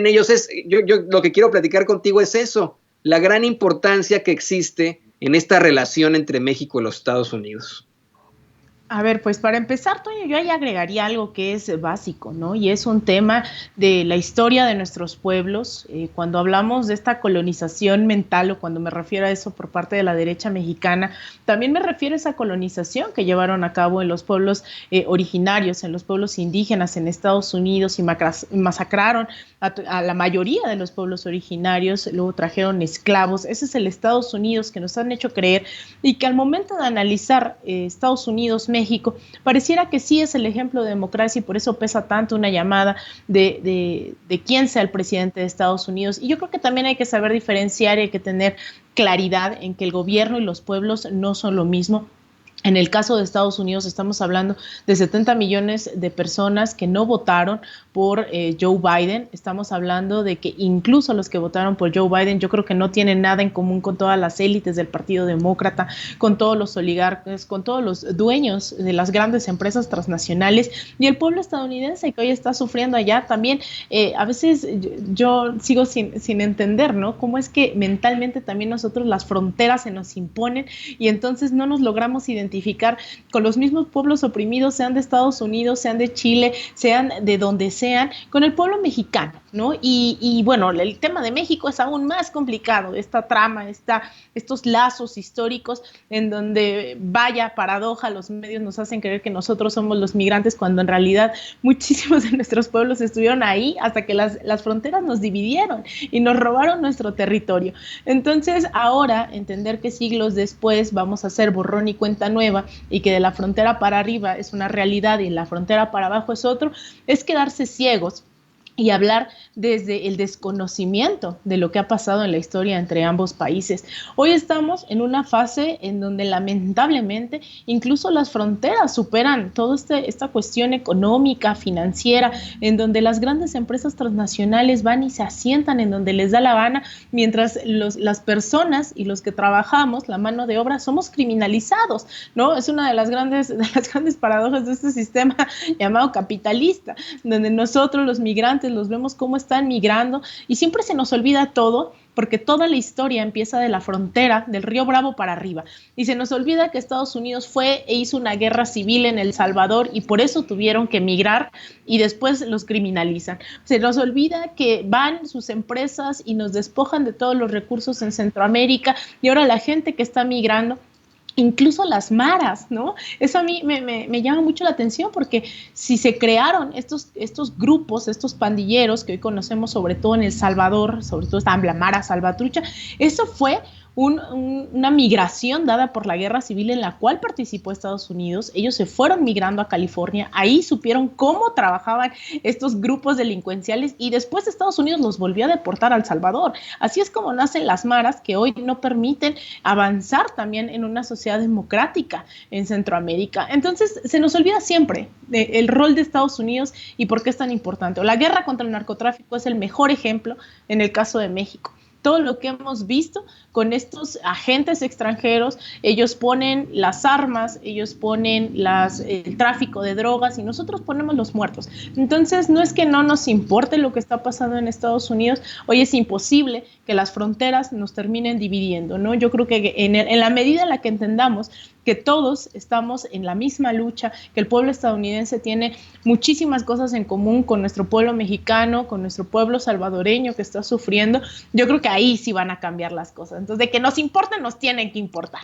ellos yo lo que quiero platicar contigo es eso, la gran importancia que existe en esta relación entre México y los Estados Unidos. A ver, pues para empezar, Toño, yo ahí agregaría algo que es básico, ¿no? Y es un tema de la historia de nuestros pueblos. Cuando hablamos de esta colonización mental, o cuando me refiero a eso por parte de la derecha mexicana, también me refiero a esa colonización que llevaron a cabo en los pueblos originarios, en los pueblos indígenas en Estados Unidos, y masacraron a la mayoría de los pueblos originarios, luego trajeron esclavos. Ese es el Estados Unidos que nos han hecho creer, y que al momento de analizar Estados Unidos, México, pareciera que sí es el ejemplo de democracia, y por eso pesa tanto una llamada de quién sea el presidente de Estados Unidos. Y yo creo que también hay que saber diferenciar y hay que tener claridad en que el gobierno y los pueblos no son lo mismo. En el caso de Estados Unidos estamos hablando de 70 millones de personas que no votaron por Joe Biden. Estamos hablando de que incluso los que votaron por Joe Biden, yo creo que no tienen nada en común con todas las élites del Partido Demócrata, con todos los oligarcas, con todos los dueños de las grandes empresas transnacionales, y el pueblo estadounidense que hoy está sufriendo allá también. A veces yo sigo sin entender, ¿no? Cómo es que mentalmente también nosotros las fronteras se nos imponen, y entonces no nos logramos identificar con los mismos pueblos oprimidos, sean de Estados Unidos, sean de Chile, sean de donde sean, con el pueblo mexicano, ¿no? Y bueno, el tema de México es aún más complicado, esta trama, estos lazos históricos en donde, vaya paradoja, los medios nos hacen creer que nosotros somos los migrantes, cuando en realidad muchísimos de nuestros pueblos estuvieron ahí hasta que las fronteras nos dividieron y nos robaron nuestro territorio. Entonces, ahora entender que siglos después vamos a hacer borrón y cuenta nueva, y que de la frontera para arriba es una realidad y la frontera para abajo es otro, es quedarse ciegos y hablar desde el desconocimiento de lo que ha pasado en la historia entre ambos países. Hoy estamos en una fase en donde lamentablemente incluso las fronteras superan toda esta cuestión económica, financiera, en donde las grandes empresas transnacionales van y se asientan en donde les da la gana, mientras las personas y los que trabajamos, la mano de obra, somos criminalizados, ¿no? Es una de las grandes paradojas de este sistema llamado capitalista, donde nosotros los migrantes los vemos cómo están migrando, y siempre se nos olvida todo, porque toda la historia empieza de la frontera, del río Bravo para arriba, y se nos olvida que Estados Unidos fue e hizo una guerra civil en El Salvador, y por eso tuvieron que emigrar, y después los criminalizan. Se nos olvida que van sus empresas y nos despojan de todos los recursos en Centroamérica, y ahora la gente que está migrando, incluso las maras, ¿no? Eso a mí me llama mucho la atención, porque si se crearon estos grupos, estos pandilleros que hoy conocemos sobre todo en El Salvador, sobre todo esta mara salvatrucha, eso fue una migración dada por la guerra civil en la cual participó Estados Unidos. Ellos se fueron migrando a California, ahí supieron cómo trabajaban estos grupos delincuenciales, y después Estados Unidos los volvió a deportar a El Salvador. Así es como nacen las maras, que hoy no permiten avanzar también en una sociedad democrática en Centroamérica. Entonces se nos olvida siempre el rol de Estados Unidos y por qué es tan importante. La guerra contra el narcotráfico es el mejor ejemplo en el caso de México. Todo lo que hemos visto con estos agentes extranjeros, ellos ponen las armas, ellos ponen el tráfico de drogas, y nosotros ponemos los muertos. Entonces, no es que no nos importe lo que está pasando en Estados Unidos, hoy es imposible que las fronteras nos terminen dividiendo, ¿no? Yo creo que en la medida en la que entendamos que todos estamos en la misma lucha, que el pueblo estadounidense tiene muchísimas cosas en común con nuestro pueblo mexicano, con nuestro pueblo salvadoreño que está sufriendo, yo creo que ahí sí van a cambiar las cosas. Entonces, de que nos importa, nos tienen que importar.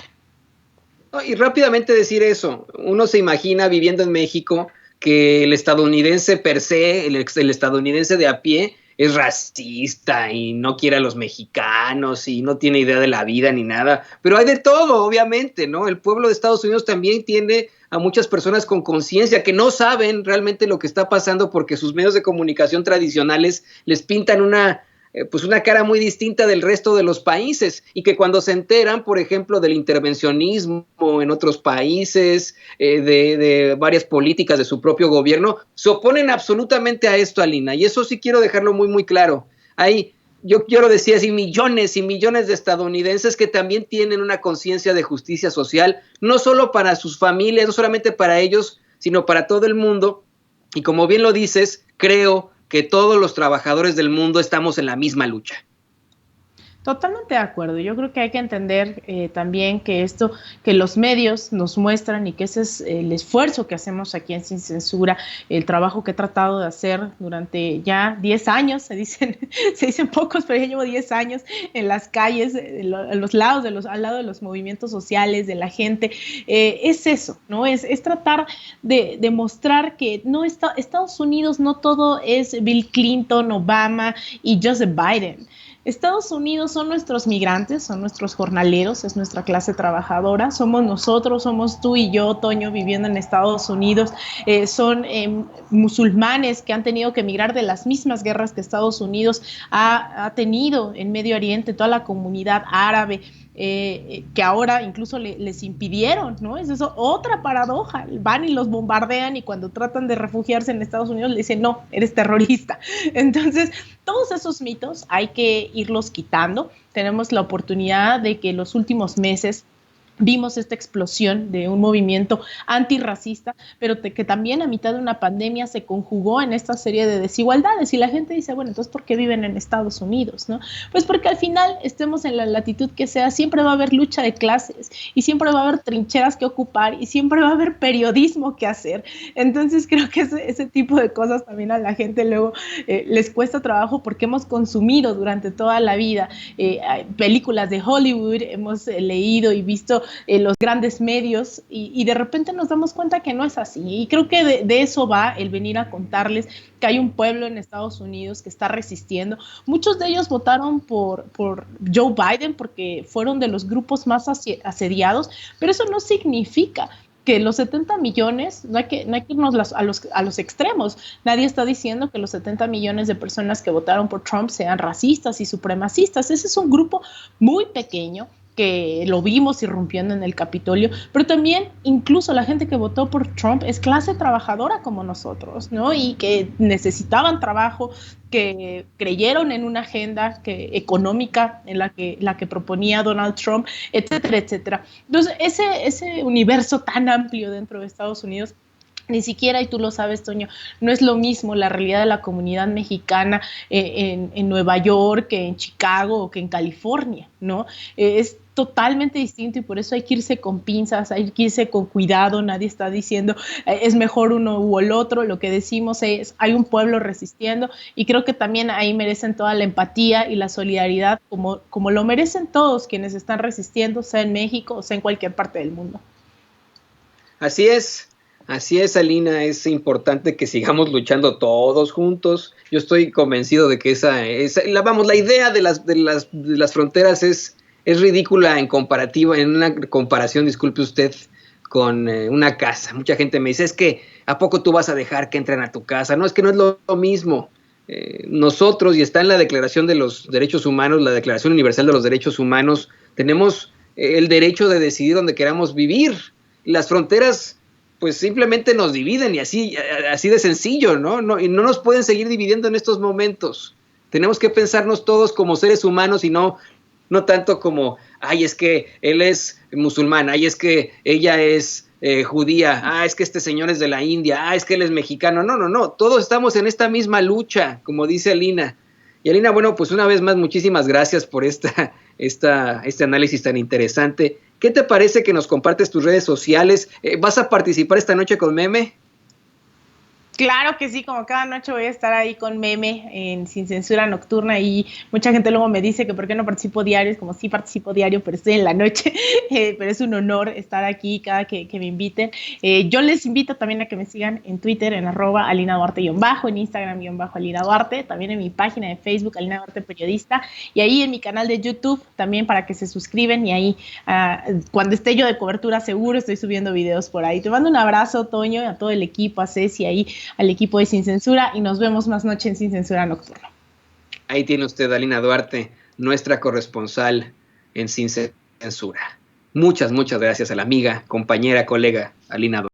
Y rápidamente decir eso, uno se imagina viviendo en México que el estadounidense per se, el estadounidense de a pie, es racista y no quiere a los mexicanos y no tiene idea de la vida ni nada, pero hay de todo, obviamente, ¿no? El pueblo de Estados Unidos también tiene a muchas personas con conciencia que no saben realmente lo que está pasando, porque sus medios de comunicación tradicionales les pintan una cara muy distinta del resto de los países, y que cuando se enteran, por ejemplo, del intervencionismo en otros países, de varias políticas de su propio gobierno, se oponen absolutamente a esto, Alina, y eso sí quiero dejarlo muy, muy claro. Yo quiero decir así, millones y millones de estadounidenses que también tienen una conciencia de justicia social, no solo para sus familias, no solamente para ellos, sino para todo el mundo, y como bien lo dices, creo que todos los trabajadores del mundo estamos en la misma lucha. Totalmente de acuerdo. Yo creo que hay que entender también que que los medios nos muestran y que ese es el esfuerzo que hacemos aquí en Sin Censura, el trabajo que he tratado de hacer durante ya 10 años, se dicen pocos, pero ya llevo 10 años en las calles, al lado de los movimientos sociales, de la gente. Es eso, ¿no? Es tratar de demostrar que Estados Unidos no todo es Bill Clinton, Obama y Joseph Biden. Estados Unidos son nuestros migrantes, son nuestros jornaleros, es nuestra clase trabajadora, somos nosotros, somos tú y yo, Toño, viviendo en Estados Unidos, son musulmanes que han tenido que emigrar de las mismas guerras que Estados Unidos ha tenido en Medio Oriente, toda la comunidad árabe, que ahora incluso les impidieron, ¿no? Es eso, otra paradoja, van y los bombardean y cuando tratan de refugiarse en Estados Unidos le dicen, no, eres terrorista. Entonces, todos esos mitos hay que irlos quitando. Tenemos la oportunidad de que los últimos meses vimos esta explosión de un movimiento antirracista, pero que también a mitad de una pandemia se conjugó en esta serie de desigualdades y la gente dice, bueno, entonces ¿por qué viven en Estados Unidos, no? Pues porque al final, estemos en la latitud que sea, siempre va a haber lucha de clases y siempre va a haber trincheras que ocupar y siempre va a haber periodismo que hacer. Entonces creo que ese tipo de cosas también a la gente luego les cuesta trabajo porque hemos consumido durante toda la vida películas de Hollywood, hemos leído y visto los grandes medios y de repente nos damos cuenta que no es así. Y creo que de eso va el venir a contarles que hay un pueblo en Estados Unidos que está resistiendo. Muchos de ellos votaron por Joe Biden porque fueron de los grupos más asediados, pero eso no significa que los 70 millones, no hay que irnos a los extremos. Nadie está diciendo que los 70 millones de personas que votaron por Trump sean racistas y supremacistas. Ese es un grupo muy pequeño que lo vimos irrumpiendo en el Capitolio, pero también incluso la gente que votó por Trump es clase trabajadora como nosotros, ¿no? Y que necesitaban trabajo, que creyeron en una agenda económica en la que proponía Donald Trump, etcétera, etcétera. Entonces, ese universo tan amplio dentro de Estados Unidos, ni siquiera, y tú lo sabes, Toño, no es lo mismo la realidad de la comunidad mexicana en Nueva York, que en Chicago o que en California, ¿no? Es totalmente distinto y por eso hay que irse con pinzas, hay que irse con cuidado. Nadie está diciendo es mejor uno u el otro. Lo que decimos es hay un pueblo resistiendo y creo que también ahí merecen toda la empatía y la solidaridad como lo merecen todos quienes están resistiendo, sea en México o sea en cualquier parte del mundo. Así es, Alina, es importante que sigamos luchando todos juntos. Yo estoy convencido de que la idea de las fronteras es ridícula en una comparación, disculpe usted, con una casa. Mucha gente me dice, es que ¿a poco tú vas a dejar que entren a tu casa? No, es que no es lo mismo. Nosotros, y está en la Declaración de los Derechos Humanos, la Declaración Universal de los Derechos Humanos, tenemos el derecho de decidir dónde queramos vivir. Las fronteras pues simplemente nos dividen y así de sencillo, ¿no? Y no nos pueden seguir dividiendo en estos momentos. Tenemos que pensarnos todos como seres humanos y no tanto como, ay, es que él es musulmán, ay, es que ella es judía, es que este señor es de la India, es que él es mexicano. No, todos estamos en esta misma lucha, como dice Alina. Y Alina, bueno, pues una vez más, muchísimas gracias por este análisis tan interesante. ¿Qué te parece que nos compartes tus redes sociales? ¿Vas a participar esta noche con Meme? Claro que sí, como cada noche voy a estar ahí con Meme en Sin Censura Nocturna y mucha gente luego me dice que por qué no participo diario, es como sí participo diario, pero estoy en la noche, pero es un honor estar aquí cada que me inviten. Yo les invito también a que me sigan en Twitter en @AlinaDuarte_, en Instagram _AlinaDuarte, también en mi página de Facebook Alina Duarte Periodista y ahí en mi canal de YouTube también para que se suscriben y ahí cuando esté yo de cobertura seguro estoy subiendo videos por ahí. Te mando un abrazo, Toño, a todo el equipo, a Ceci ahí, al equipo de Sin Censura y nos vemos más noche en Sin Censura Nocturno. Ahí tiene usted a Alina Duarte, nuestra corresponsal en Sin Censura. Muchas gracias a la amiga, compañera, colega Alina Duarte.